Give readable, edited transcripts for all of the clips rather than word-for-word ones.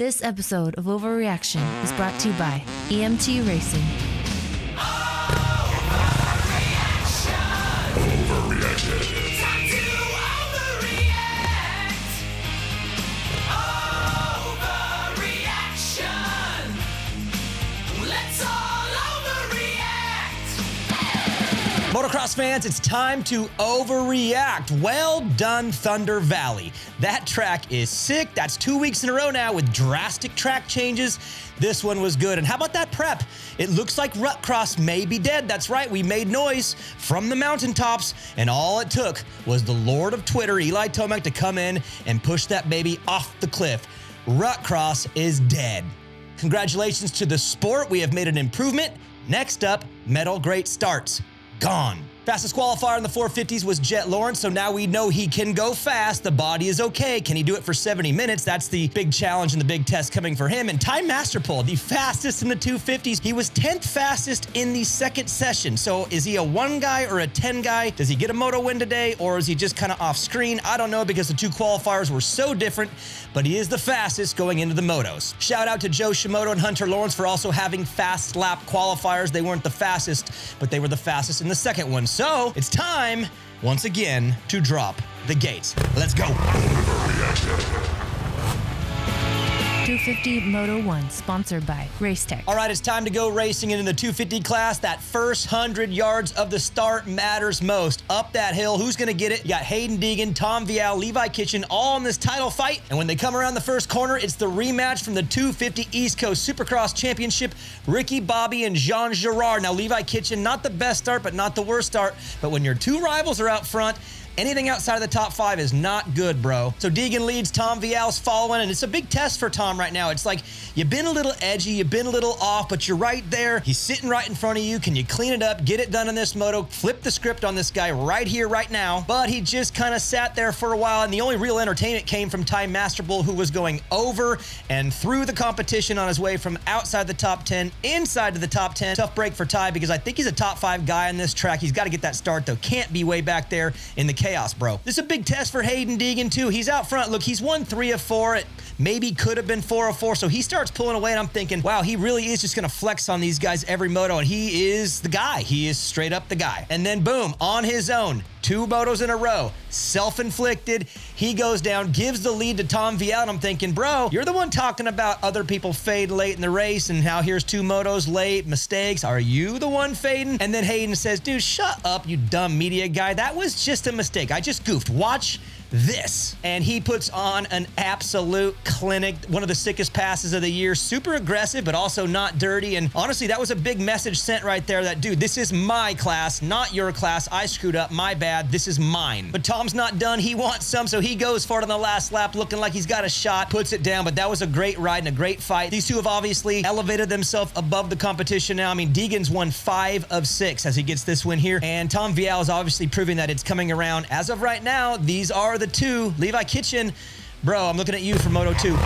This episode of Overreaction is brought to you by EMT Racing. Overreaction. Time to overreact. Overreaction. Let's all overreact. Motocross fans, it's time to overreact. Well done, Thunder Valley. That track is sick. That's 2 weeks in a row now with drastic track changes. This one was good. And how about that prep? It looks like rut cross may be dead. That's right, we made noise from the mountaintops, and all it took was the Lord of Twitter, Eli Tomac, to come in and push that baby off the cliff. Rut cross is dead. Congratulations to the sport. We have made an improvement. Next up, Metal Great Starts. Gone. Fastest qualifier in the 450s was Jett Lawrence, so now we know he can go fast. The body is okay. Can he do it for 70 minutes? That's the big challenge and the big test coming for him. And Time Master Pole, the fastest in the 250s. He was 10th fastest in the second session. So is he a 1 guy or a 10 guy? Does he get a moto win today, or is he just kind of off screen? I don't know, because the two qualifiers were so different, but he is the fastest going into the motos. Shout out to Joe Shimoto and Hunter Lawrence for also having fast lap qualifiers. They weren't the fastest, but they were the fastest in the second one. So it's time, once again, to drop the gates. Let's go. 250 Moto 1, sponsored by Racetech. All right, it's time to go racing into the 250 class. That first 100 yards of the start matters most. Up that hill, who's going to get it? You got Haiden Danger, Tom Vial, Levi Kitchen, all in this title fight. And when they come around the first corner, it's the rematch from the 250 East Coast Supercross Championship, Ricky Bobby and Jean Girard. Now, Levi Kitchen, not the best start, but not the worst start. But when your two rivals are out front, anything outside of the top 5 is not good, bro. So Deegan leads, Tom Vial's following, and it's a big test for Tom right now. It's like, you've been a little edgy, you've been a little off, but you're right there. He's sitting right in front of you. Can you clean it up, get it done in this moto, flip the script on this guy right here, right now? But he just kind of sat there for a while, and the only real entertainment came from Time Master Bull, who was going over and through the competition on his way from outside the top 10, inside to the top 10. Tough break for Ty, because I think he's a top 5 guy on this track. He's got to get that start, though. Can't be way back there in the chaos, bro. This is a big test for Haiden Danger, too. He's out front. Look, he's won 3 of 4. It maybe could have been 4 of 4. So he starts pulling away, and I'm thinking, wow, he really is just going to flex on these guys every moto, and he is the guy. He is straight up the guy. And then, boom, on his own, 2 motos in a row, self-inflicted. He goes down, gives the lead to Tom Vial, and I'm thinking, bro, you're the one talking about other people fade late in the race and how here's 2 motos late, mistakes. Are you the one fading? And then Haiden says, dude, shut up, you dumb media guy. That was just a mistake. I just goofed. Watch this. And he puts on an absolute clinic, one of the sickest passes of the year. Super aggressive, but also not dirty. And honestly, that was a big message sent right there that, dude, this is my class, not your class. I screwed up, my bad. This is mine. But Tom's not done. He wants some, so he goes for it on the last lap, looking like he's got a shot, puts it down. But that was a great ride and a great fight. These two have obviously elevated themselves above the competition now. I mean, Deegan's won 5 of 6 as he gets this win here. And Tom Vial is obviously proving that it's coming around. As of right now, these are the 2. Levi Kitchen, bro, I'm looking at you for Moto 2.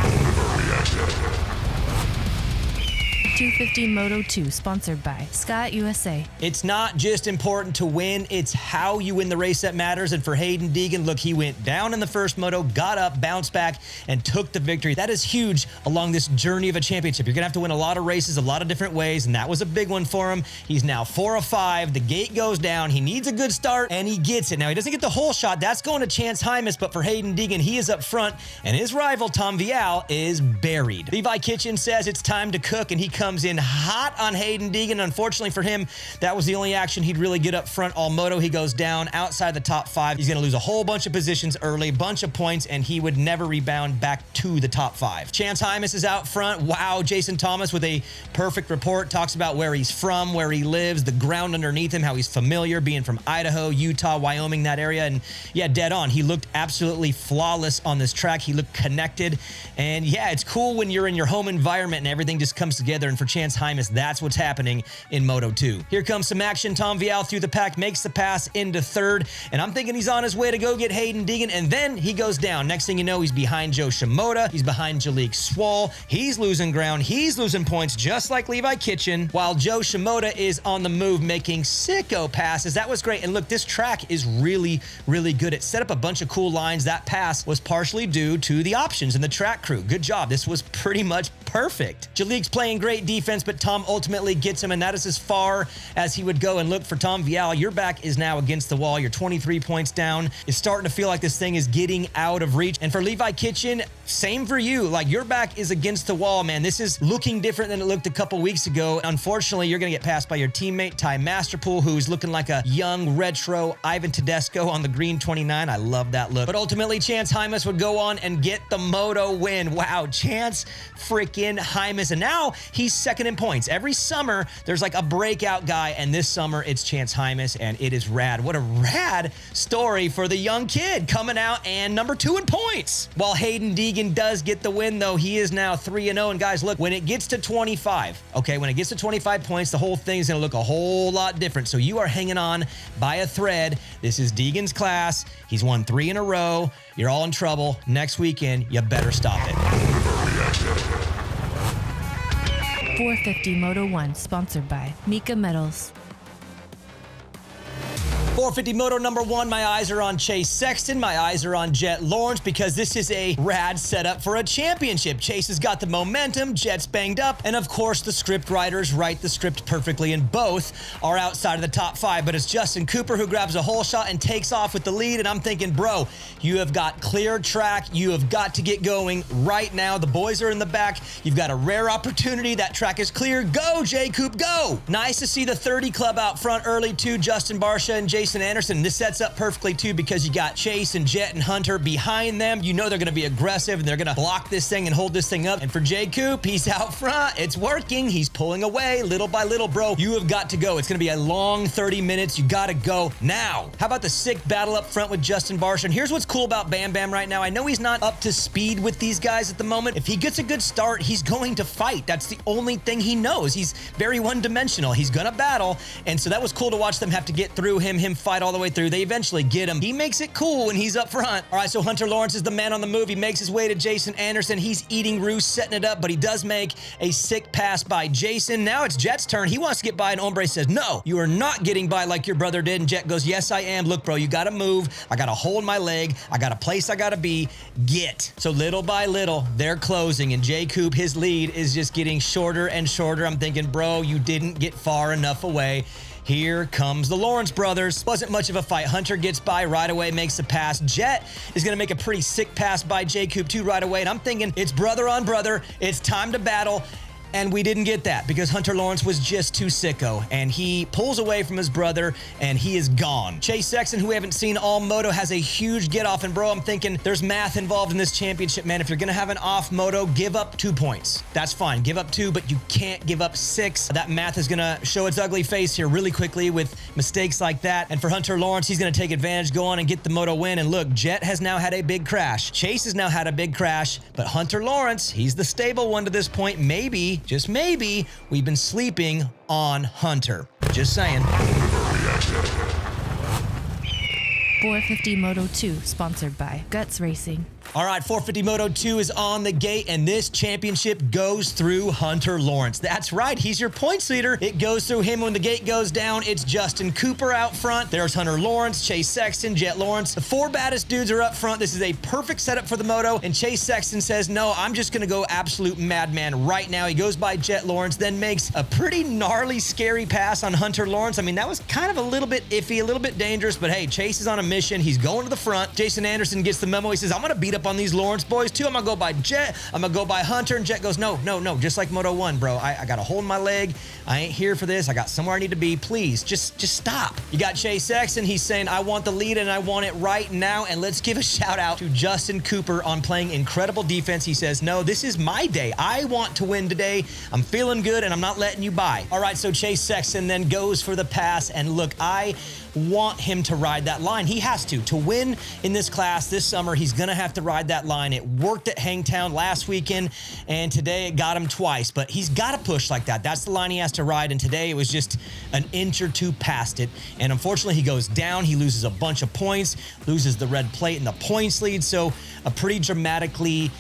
250 Moto 2, sponsored by Scott USA. It's not just important to win, it's how you win the race that matters. And for Haiden Danger, look, he went down in the first moto, got up, bounced back, and took the victory. That is huge along this journey of a championship. You're going to have to win a lot of races, a lot of different ways, and that was a big one for him. He's now 4 of 5. The gate goes down. He needs a good start, and he gets it. Now, he doesn't get the whole shot. That's going to Chance Hymas, but for Haiden Danger, he is up front, and his rival, Tom Vial, is buried. Levi Kitchen says it's time to cook, and he comes in hot on Haiden Danger. Unfortunately for him, that was the only action he'd really get up front all moto. He goes down outside the top 5. He's going to lose a whole bunch of positions early, bunch of points, and he would never rebound back to the top 5. Chance Hymas is out front. Wow, Jason Thomas with a perfect report. Talks about where he's from, where he lives, the ground underneath him, how he's familiar, being from Idaho, Utah, Wyoming, that area. And yeah, dead on. He looked absolutely flawless on this track. He looked connected. And yeah, it's cool when you're in your home environment and everything just comes together and for Chance Hymas. That's what's happening in Moto 2. Here comes some action. Tom Vial through the pack, makes the pass into third, and I'm thinking he's on his way to go get Haiden Danger, and then he goes down. Next thing you know, he's behind Joe Shimoda. He's behind Jalek Swall. He's losing ground. He's losing points just like Levi Kitchen, while Joe Shimoda is on the move making sicko passes. That was great. And look, this track is really, really good. It set up a bunch of cool lines. That pass was partially due to the options and the track crew. Good job. This was pretty much perfect. Jalek's playing great defense, but Tom ultimately gets him, and that is as far as he would go. And look, for Tom Vial, your back is now against the wall. You're 23 points down. It's starting to feel like this thing is getting out of reach. And for Levi Kitchen, same for you. Like, your back is against the wall, man. This is looking different than it looked a couple weeks ago. Unfortunately, you're going to get passed by your teammate, Ty Masterpool, who's looking like a young, retro Ivan Tedesco on the green 29. I love that look. But ultimately, Chance Hymas would go on and get the moto win. Wow, Chance freaking Hymas. And now he's second in points. Every summer, there's like a breakout guy, and this summer, it's Chance Hymas, and it is rad. What a rad story for the young kid coming out and number 2 in points. While Haiden Danger does get the win, though, he is now 3-0. And guys, look, when it gets to 25, okay, when it gets to 25 points, the whole thing's gonna look a whole lot different. So you are hanging on by a thread. This is Deegan's class. He's won 3 in a row. You're all in trouble. Next weekend, you better stop it. 450 Moto 1, sponsored by Mika Metals. 450 Moto number 1, my eyes are on Chase Sexton. My eyes are on Jett Lawrence because this is a rad setup for a championship. Chase has got the momentum, Jett's banged up, and of course the script writers write the script perfectly, and both are outside of the top 5. But it's Justin Cooper who grabs a hole shot and takes off with the lead, and I'm thinking, bro, you have got clear track. You have got to get going right now. The boys are in the back. You've got a rare opportunity. That track is clear. Go, J. Coop, go! Nice to see the 30 club out front early too. Justin Barsha and Jason Anderson. This sets up perfectly too because you got Chase and Jett and Hunter behind them. You know they're going to be aggressive and they're going to block this thing and hold this thing up. And for J. Coop, he's out front. It's working. He's pulling away little by little, bro. You have got to go. It's going to be a long 30 minutes. You got to go now. How about the sick battle up front with Justin Barsha? And here's what's cool about Bam Bam right now. I know he's not up to speed with these guys at the moment. If he gets a good start, he's going to fight. That's the only thing he knows. He's very one-dimensional. He's going to battle. And so that was cool to watch them have to get through him fight all the way through. They eventually get him. He makes it cool when he's up front. All right, so Hunter Lawrence is the man on the move. He makes his way to Jason Anderson. He's eating roost, setting it up, but he does make a sick pass by Jason. Now it's Jett's turn. He wants to get by, and Ombre says, no, you are not getting by like your brother did. And Jett goes, yes, I am. Look, bro, you got to move. I got to hold my leg. I got a place I got to be. Get. So little by little, they're closing, and J. Coop, his lead is just getting shorter and shorter. I'm thinking, bro, you didn't get far enough away. Here comes the Lawrence brothers. Wasn't much of a fight. Hunter gets by right away, makes the pass. Jett is going to make a pretty sick pass by J. Coop too right away. And I'm thinking it's brother on brother. It's time to battle. And we didn't get that because Hunter Lawrence was just too sicko, and he pulls away from his brother and he is gone. Chase Sexton, who we haven't seen all moto, has a huge get off, and bro, I'm thinking there's math involved in this championship, man. If you're gonna have an off moto, give up 2 points. That's fine, give up 2, but you can't give up 6. That math is gonna show its ugly face here really quickly with mistakes like that. And for Hunter Lawrence, he's gonna take advantage, go on and get the moto win. And look, Jett has now had a big crash. Chase has now had a big crash, but Hunter Lawrence, he's the stable one to this point. Maybe, just maybe, we've been sleeping on Hunter. Just saying. 450 Moto 2, sponsored by Guts Racing. All right, 450 Moto 2 is on the gate, and this championship goes through Hunter Lawrence. That's right, he's your points leader. It goes through him when the gate goes down. It's Justin Cooper out front. There's Hunter Lawrence, Chase Sexton, Jett Lawrence. The 4 baddest dudes are up front. This is a perfect setup for the moto, and Chase Sexton says, no, I'm just gonna go absolute madman right now. He goes by Jett Lawrence, then makes a pretty gnarly, scary pass on Hunter Lawrence. I mean, that was kind of a little bit iffy, a little bit dangerous, but hey, Chase is on a mission. He's going to the front. Jason Anderson gets the memo. He says, I'm gonna beat up on these Lawrence boys too. I'm gonna go by Jett. I'm gonna go by Hunter. And Jett goes, no, just like Moto 1, bro. I gotta hold my leg. I ain't here for this. I got somewhere I need to be. Please, just stop. You got Chase Sexton. He's saying, I want the lead and I want it right now. And let's give a shout out to Justin Cooper on playing incredible defense. He says, no, this is my day. I want to win today. I'm feeling good and I'm not letting you by. All right, so Chase Sexton then goes for the pass. And look, I want him to ride that line. He has to. To win in this class this summer, he's gonna have to ride that line. It worked at Hangtown last weekend, and today it got him twice. But he's got to push like that. That's the line he has to ride, and today it was just an inch or two past it. And unfortunately, he goes down. He loses a bunch of points, loses the red plate and the points lead. So a pretty dramatically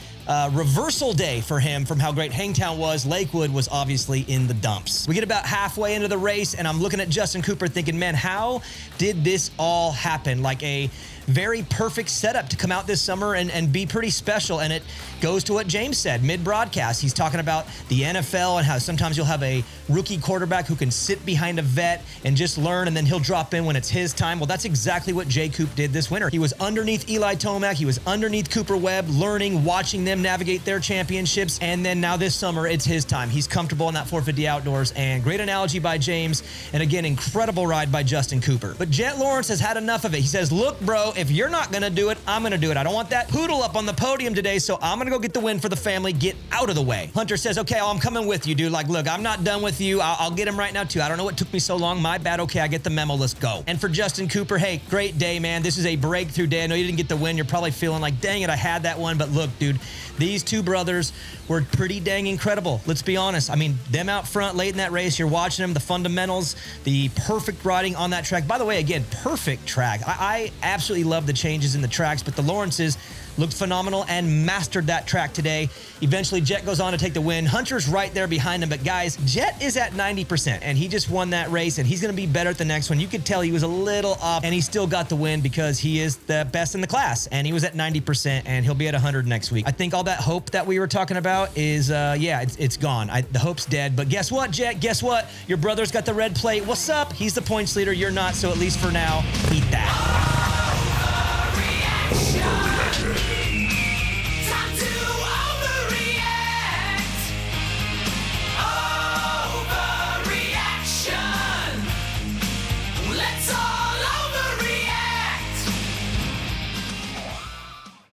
reversal day for him from how great Hangtown was. Lakewood was obviously in the dumps. We get about halfway into the race, and I'm looking at Justin Cooper thinking, man, how did this all happen? Like a very perfect setup to come out this summer and be pretty special. And it goes to what James said mid-broadcast. He's talking about the NFL and how sometimes you'll have a rookie quarterback who can sit behind a vet and just learn, and then he'll drop in when it's his time. Well, that's exactly what Jay Coop did this winter. He was underneath Eli Tomac. He was underneath Cooper Webb, learning, watching them navigate their championships. And then now this summer, it's his time. He's comfortable in that 450 outdoors. And great analogy by James. And again, incredible ride by Justin Cooper. But Jett Lawrence has had enough of it. He says, look, bro, if you're not going to do it, I'm going to do it. I don't want that poodle up on the podium today, so I'm going to go get the win for the family. Get out of the way. Hunter says, okay, I'm coming with you, dude. Like, look, I'm not done with you. I'll get him right now, too. I don't know what took me so long. My bad. Okay, I get the memo. Let's go. And for Justin Cooper, hey, great day, man. This is a breakthrough day. I know you didn't get the win. You're probably feeling like, dang it, I had that one. But look, dude, these two brothers were pretty dang incredible. Let's be honest. I mean, them out front late in that race, you're watching them, the fundamentals, the perfect riding on that track. By the way, again, perfect track. I absolutely love the changes in the tracks, but the Lawrences looked phenomenal and mastered that track today. Eventually, Jett goes on to take the win. Hunter's right there behind him, but guys, Jett is at 90%, and he just won that race, and he's going to be better at the next one. You could tell he was a little off, and he still got the win because he is the best in the class, and he was at 90%, and he'll be at 100 next week. I think all that hope that we were talking about is, it's gone. The hope's dead, but guess what, Jett? Guess what? Your brother's got the red plate. What's up? He's the points leader. You're not, so at least for now, eat that. Overreaction.